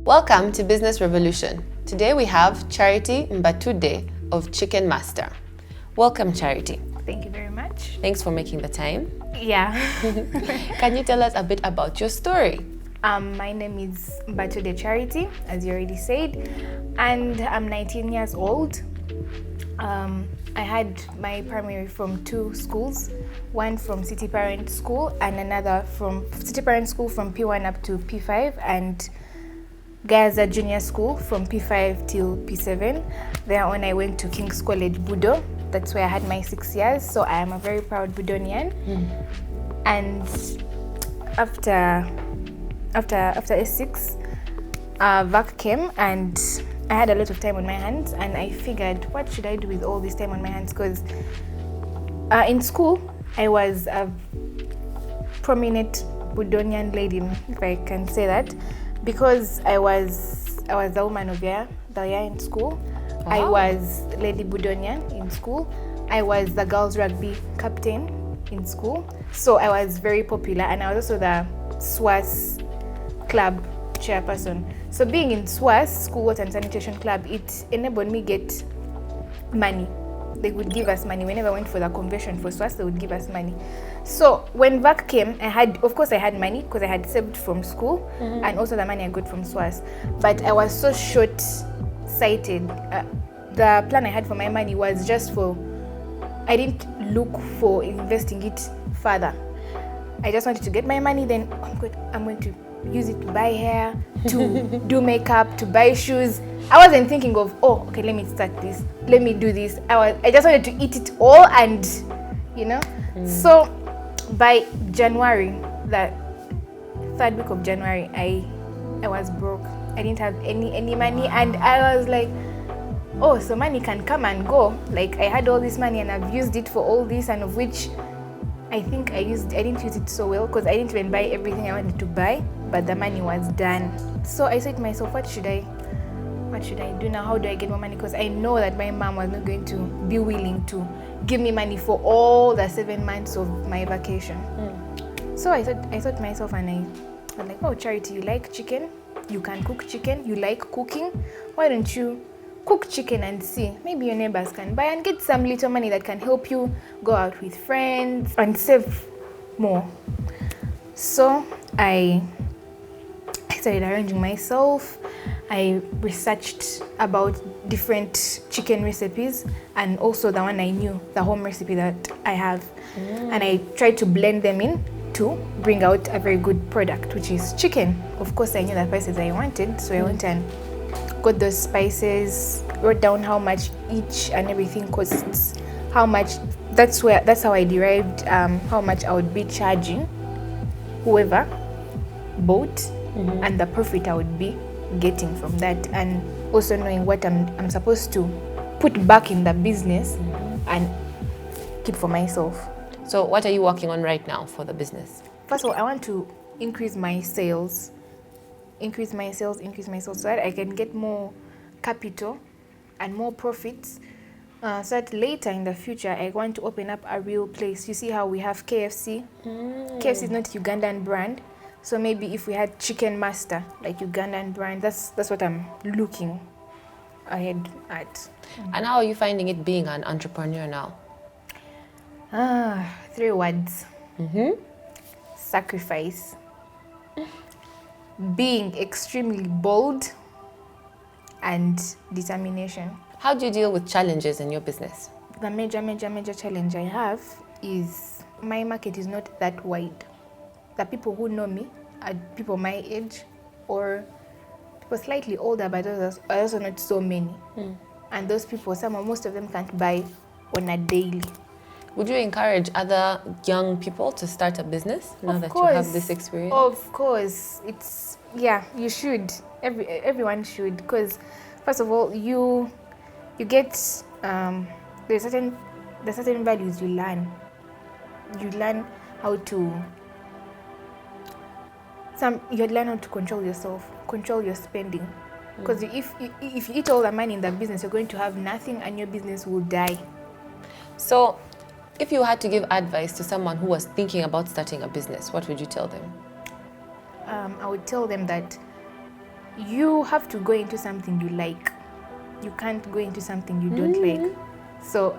Welcome to Business Revolution. Today we have Charity Mbatudde of Chicken Master. Welcome, Charity. Thank you very much. Thanks for making the time. Yeah. Can you tell us a bit about your story? My name is Mbatudde Charity, as you already said, and I'm 19 years old. I had my primary from two schools, one from City Parent School and another from City Parent School from P1 up to P5, and Gaza Junior School from P5 till P7. Then on I went to King's College Budo. That's where I had my 6 years, so I am a very proud Budonian. And after S6, VAC came and I had a lot of time on my hands, and I figured, what should I do with all this time on my hands? Because in school, I was a prominent Budonian lady, if I can say that, because I was the woman of the year in school. Wow. I was Lady Budonian in school. I was the girls rugby captain in school. So I was very popular, and I was also the SWAS club chairperson. So being in SWAS, School Water and Sanitation Club, it enabled me get money. They would give us money. Whenever I went for the convention for SWAS, they would give us money. So when VAC came, I had money because I had saved from school, and also the money I got from SWAS. But I was so short-sighted. The plan I had for my money was just I didn't look for investing it further. I just wanted to get my money, then I'm going to use it to buy hair, to do makeup, to buy shoes. I wasn't thinking of, okay, let me start this, let me do this. I just wanted to eat it all, and So by January, the third week of January, I was broke. I didn't have any money, and I was like, so money can come and go. Like, I had all this money and I've used it for all this, and of which I think I didn't use it so well, because I didn't even buy everything I wanted to buy, but the money was done. So I said to myself, what should I do now? How do I get more money? Because I know that my mom was not going to be willing to give me money for all the 7 months of my vacation. So I thought to myself, and I was like, Charity, you like chicken? You can cook chicken? You like cooking? Why don't you cook chicken and see? Maybe your neighbors can buy and get some little money that can help you go out with friends and save more. So I started arranging myself. I researched about different chicken recipes, and also the one I knew, the home recipe that I have. And I tried to blend them in to bring out a very good product, which is chicken. Of course, I knew the spices I wanted, so I went and got those spices, wrote down how much each and everything costs, how much. That's how I derived how much I would be charging whoever bought, and the profit I would be getting from that, and also knowing what I'm supposed to put back in the business and keep for myself. So what are you working on right now for the business? First of all, I want to increase my sales so that I can get more capital and more profits, so that later in the future I want to open up a real place. You see how we have KFC? KFC is not Ugandan brand, so maybe if we had Chicken Master, like Ugandan brand, that's what I'm looking ahead at. And how are you finding it being an entrepreneur now? 3 words. Sacrifice. Being extremely bold, and determination. How do you deal with challenges in your business? The major challenge I have is my market is not that wide. The people who know me are people my age or people slightly older, but others are also not so many. And those people, most of them can't buy on a daily. Would you encourage other young people to start a business now that you have this experience? Of course. You should. Everyone should, because first of all, you get there's certain values you learn. You learn how to control yourself, control your spending. Because if you eat all the money in the business, you're going to have nothing, and your business will die. So, if you had to give advice to someone who was thinking about starting a business, what would you tell them? I would tell them that you have to go into something you like. You can't go into something you don't like. So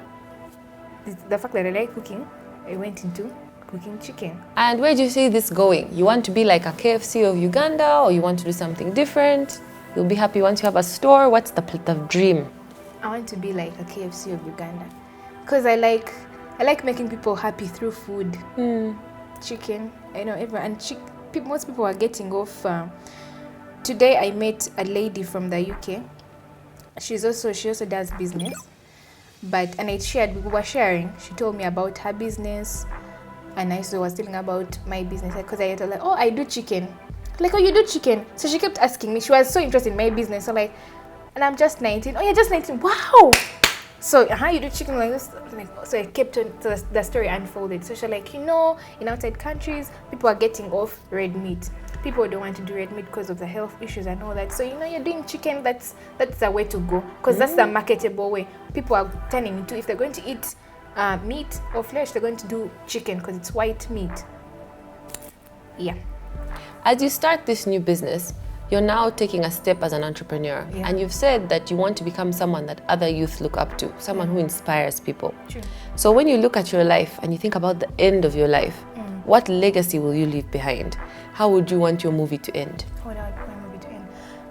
the fact that I like cooking, I went into cooking chicken. And where do you see this going? You want to be like a KFC of Uganda, or you want to do something different? You'll be happy once you have a store. What's the dream? I want to be like a KFC of Uganda, because I like making people happy through food. Chicken, I know everyone, and most people are getting off. Today I met a lady from the UK. She also does business, and we were sharing. She told me about her business, and I also was telling about my business, because I told her, oh, I do chicken. Like, oh, you do chicken? So she kept asking me. She was so interested in my business. So and I'm just 19. Oh, you're just 19. Wow. So you do chicken like this? So I kept on, so the story unfolded. So she's like, in outside countries, people are getting off red meat. People don't want to do red meat because of the health issues and all that. So you're doing chicken. That's the way to go, because that's the marketable way. People are turning into, if they're going to eat meat or flesh, they're going to do chicken because it's white meat. Yeah. As you start this new business, you're now taking a step as an entrepreneur. Yeah. And you've said that you want to become someone that other youth look up to, someone who inspires people. True. So when you look at your life and you think about the end of your life, what legacy will you leave behind? How would you want your movie to end? How would I want my movie to end?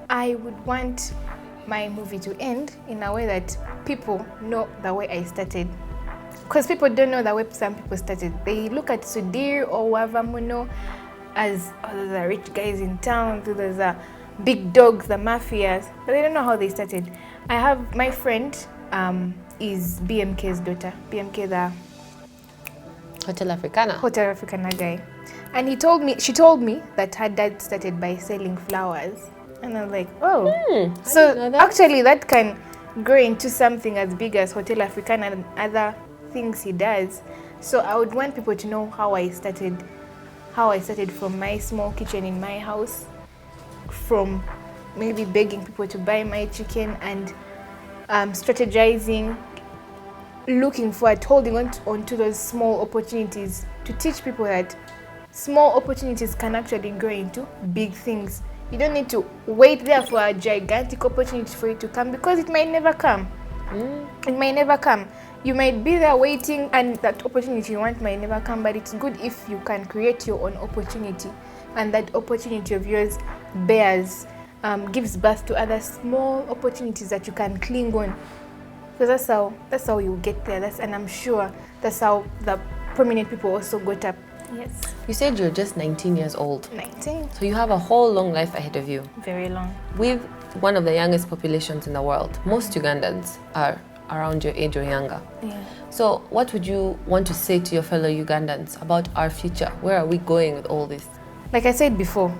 I would want my movie to end in a way that people know the way I started. Because people don't know the way some people started. They look at Sudhir or Wavamuno as, oh, those are rich guys in town, those are big dogs, the mafias, but they don't know how they started. I have my friend is BMK's daughter. BMK, the Hotel Africana guy, and she told me that her dad started by selling flowers, and I was like, oh, so actually that can grow into something as big as Hotel Africana and other things he does. So I would want people to know how I started from my small kitchen in my house, from maybe begging people to buy my chicken and strategizing, looking forward, holding on to those small opportunities, to teach people that small opportunities can actually grow into big things. You don't need to wait there for a gigantic opportunity for it to come, because it might never come. It might never come. You might be there waiting, and that opportunity you want might never come, but it's good if you can create your own opportunity, and that opportunity of yours gives birth to other small opportunities that you can cling on. Because that's how you get there. And I'm sure that's how the prominent people also got up. Yes. You said you're just 19 years old. 19. So you have a whole long life ahead of you. Very long. With one of the youngest populations in the world, most Ugandans are around your age or younger. Yeah. So what would you want to say to your fellow Ugandans about our future? Where are we going with all this? Like I said before,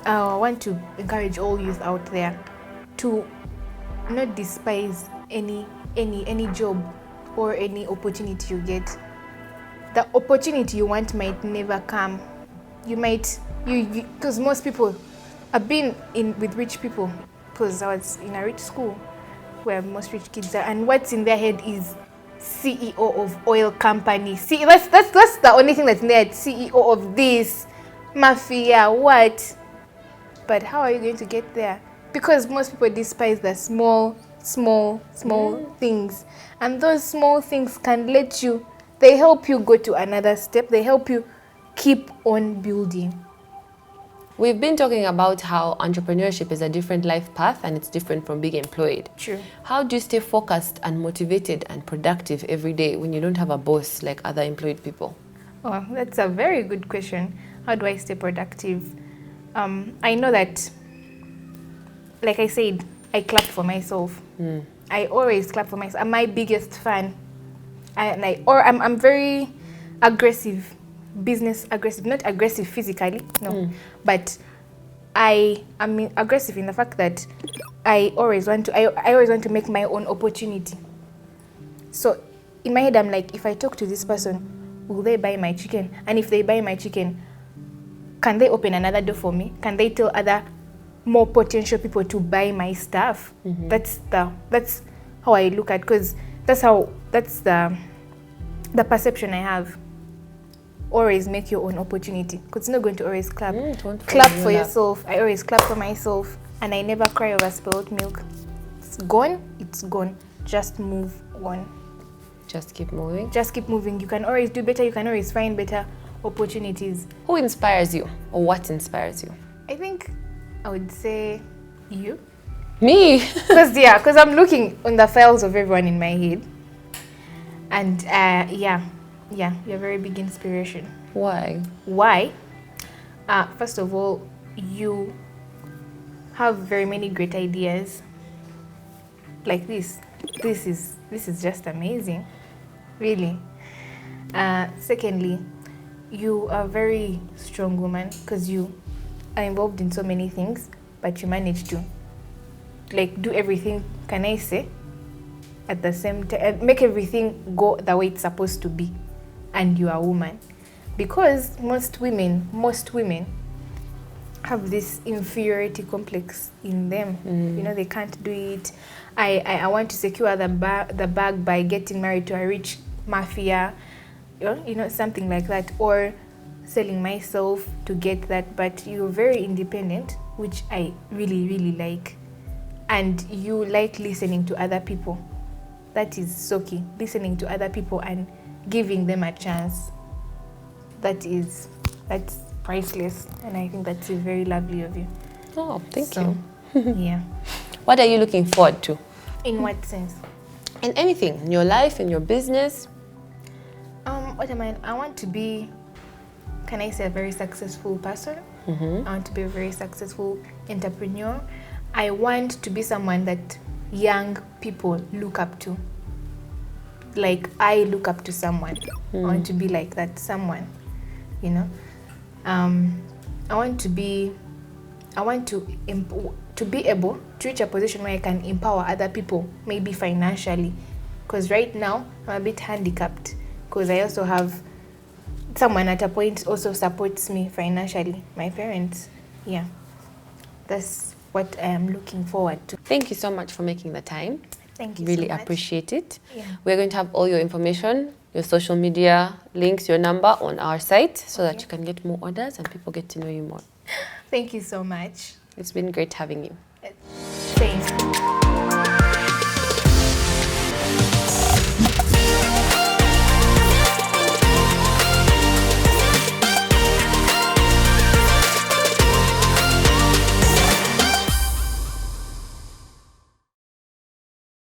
I want to encourage all youth out there to not despise any job or any opportunity you get. The opportunity you want might never come. Because most people, I've been with rich people, because I was in a rich school where most rich kids are, and what's in their head is CEO of oil company. See, that's the only thing that's in their head. CEO of this, mafia, what? But how are you going to get there? Because most people despise the small things, and those small things can they help you go to another step. They help you keep on building. We've been talking about how entrepreneurship is a different life path, and it's different from being employed. True. How do you stay focused and motivated and productive every day when you don't have a boss like other employed people? Oh, that's a very good question. How do I stay productive? I know that, like I said, I clap for myself. I always clap for myself. I'm my biggest fan. I'm very aggressive, business aggressive, not aggressive physically, no, but I am aggressive in the fact that I always want to make my own opportunity. So in my head, I'm like, if I talk to this person, will they buy my chicken? And if they buy my chicken, can they open another door for me? Can they tell other more potential people to buy my stuff? That's how I look at, because that's the perception I have. Always make your own opportunity, because it's not going to always clap. Clap for yourself. I always clap for myself. and I never cry over spilled milk. It's gone, it's gone. Just move on. Just keep moving. Just keep moving. You can always do better. You can always find better opportunities. Who inspires you, or what inspires you? I think I would say you. Me? Because I'm looking on the files of everyone in my head. And yeah, you're a very big inspiration. Why? Why? First of all, you have very many great ideas. Like this. This is just amazing. Really. Secondly, you are a very strong woman because you are involved in so many things, but you manage to do everything, can I say, at the same time, make everything go the way it's supposed to be. And you are a woman. Because most women have this inferiority complex in them. They can't do it. I want to secure the bag by getting married to a rich mafia, something like that, or selling myself to get that. But you're very independent, which I really, really like. And you like listening to other people. That is so key. Listening to other people and giving them a chance. That's priceless, and I think that's very lovely of you. Oh, thank you. Yeah. What are you looking forward to? In what sense? In anything, in your life, in your business. I want to be, can I say, a very successful person. I want to be a very successful entrepreneur. I want to be someone that young people look up to. Like I look up to someone. I want to be like that someone, I want to be able to reach a position where I can empower other people, maybe financially. Because right now I'm a bit handicapped because I also have someone at a point also supports me financially, my parents. Yeah, that's what I am looking forward to. Thank you so much for making the time. Thank you really so much. Appreciate it. Yeah. We're going to have all your information, your social media links, your number on our site so that you can get more orders and people get to know you more. Thank you so much. It's been great having you. Thanks.